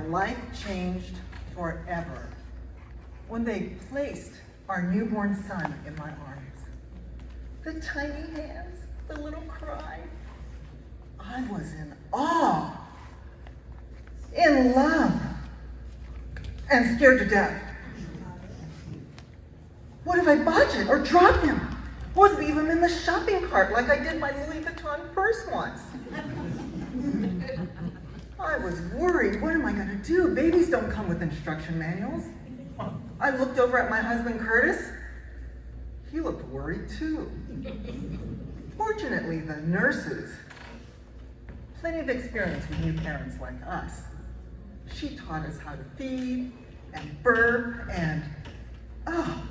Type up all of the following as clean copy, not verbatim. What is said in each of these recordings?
life changed forever when they placed our newborn son in my arms. The tiny hands, the little cry. I was in awe, in love, and scared to death. What if I budget or drop him? Or leave him in the shopping cart like I did my Louis Vuitton purse once? I was worried, what am I gonna do? Babies don't come with instruction manuals. I looked over at my husband, Curtis. He looked worried too. Fortunately, the nurses, plenty of experience with new parents like us. She taught us how to feed and burp and, oh,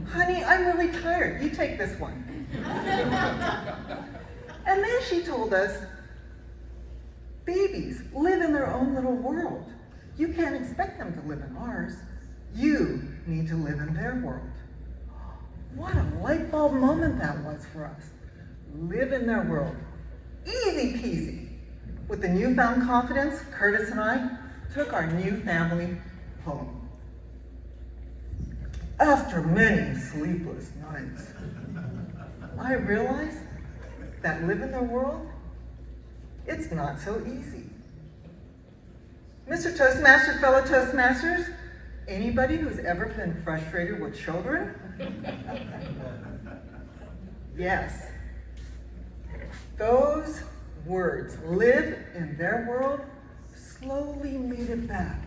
honey, I'm really tired. You take this one. And then she told us, babies live in their own little world. You can't expect them to live in ours. You need to live in their world. What a light bulb moment that was for us. Live in their world. Easy peasy. With the newfound confidence, Curtis and I took our new family home. After many sleepless nights, I realized that live in their world, it's not so easy. Mr. Toastmaster, fellow Toastmasters, anybody who's ever been frustrated with children? Yes. Those words, live in their world, slowly made it back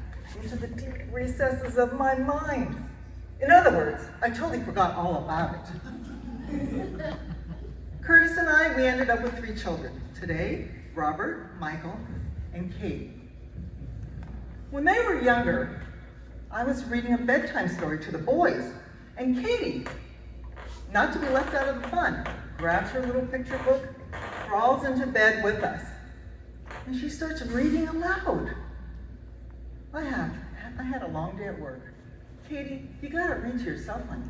into the deep recesses of my mind. In other words, I totally forgot all about it. Curtis and I, we ended up with 3 children. Today, Robert, Michael, and Kate. When they were younger, I was reading a bedtime story to the boys, and Katie, not to be left out of the fun, grabs her little picture book, crawls into bed with us, and she starts reading aloud. I had a long day at work. Katie, you gotta read to yourself, honey.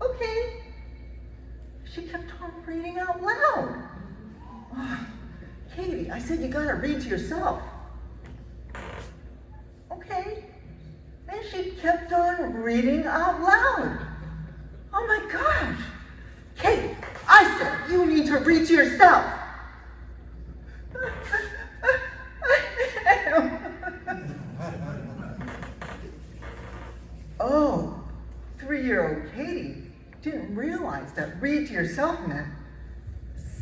Okay. She kept on reading out loud. Oh, Katie, I said you gotta read to yourself. Okay. And she kept on reading out loud. Oh my gosh. Kate, I said you need to read to yourself. Oh, 3-year-old Katie didn't realize that read to yourself meant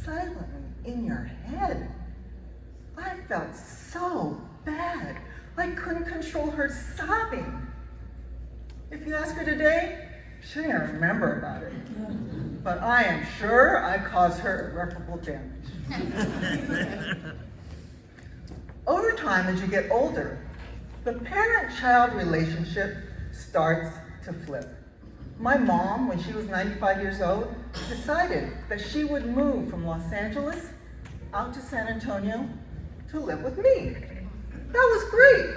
silently in your head. I felt so bad. I couldn't control her sobbing. If you ask her today, she didn't remember about it. But I am sure I caused her irreparable damage. Over time, as you get older, the parent-child relationship starts to flip. My mom, when she was 95 years old, decided that she would move from Los Angeles out to San Antonio to live with me. That was great.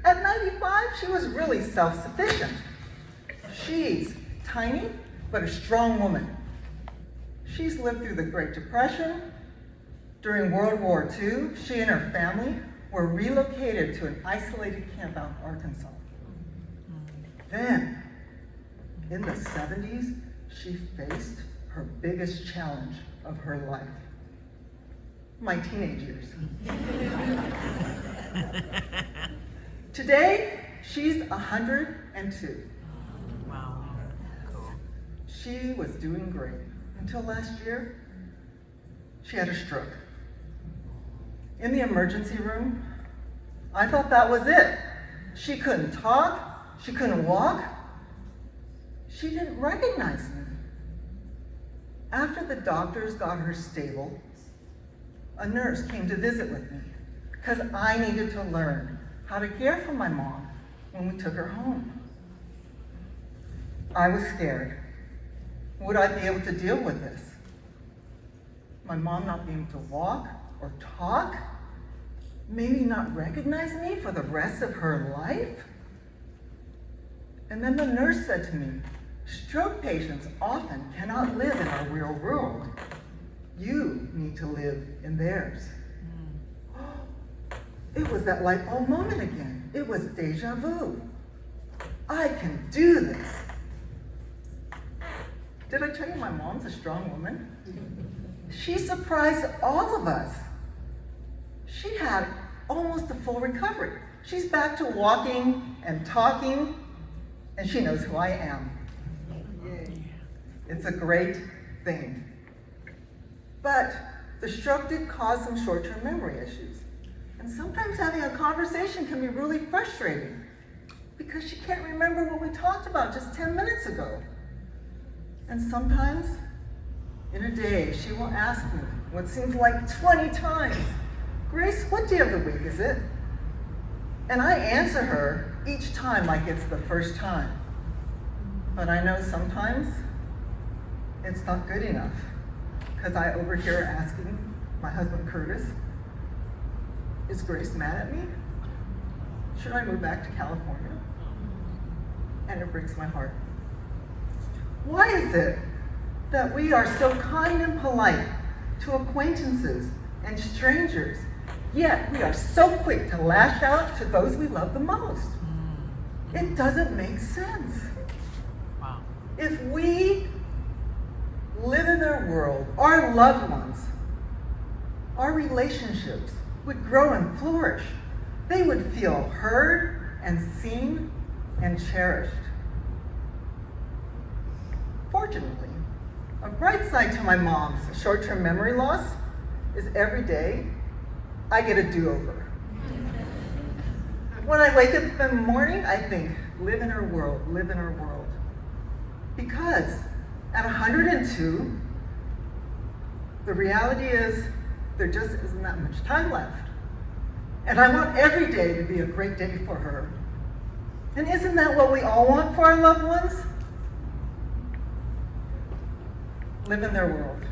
At 95, she was really self-sufficient. She's tiny, but a strong woman. She's lived through the Great Depression. During World War II, she and her family were relocated to an isolated camp out in Arkansas. Then, in the 70s, she faced her biggest challenge of her life. My teenage years. Today, she's 102. Wow. Cool. She was doing great until last year. She had a stroke. In the emergency room, I thought that was it. She couldn't talk, she couldn't walk. She didn't recognize me. After the doctors got her stable, a nurse came to visit with me because I needed to learn how to care for my mom when we took her home. I was scared. Would I be able to deal with this? My mom not being able to walk or talk? Maybe not recognize me for the rest of her life? And then the nurse said to me, stroke patients often cannot live in our real world. You need to live in theirs. It was that light bulb moment again. It was deja vu. I can do this. Did I tell you my mom's a strong woman? She surprised all of us. She had almost a full recovery. She's back to walking and talking, and she knows who I am. It's a great thing. But the stroke did cause some short-term memory issues. And sometimes having a conversation can be really frustrating because she can't remember what we talked about just 10 minutes ago. And sometimes in a day, she will ask me what seems like 20 times, "Grace, what day of the week is it?" And I answer her each time like it's the first time. But I know sometimes it's not good enough because I overhear her asking my husband Curtis, "Is Grace mad at me? Should I move back to California?" And it breaks my heart. Why is it that we are so kind and polite to acquaintances and strangers, yet we are so quick to lash out to those we love the most? It doesn't make sense. Wow. If we live in their world, our loved ones, our relationships would grow and flourish. They would feel heard and seen and cherished. Fortunately, a bright side to my mom's short-term memory loss is every day I get a do-over. When I wake up in the morning, I think, live in her world, live in her world. Because at 102, the reality is there just isn't that much time left. And I want every day to be a great day for her. And isn't that what we all want for our loved ones? Live in their world.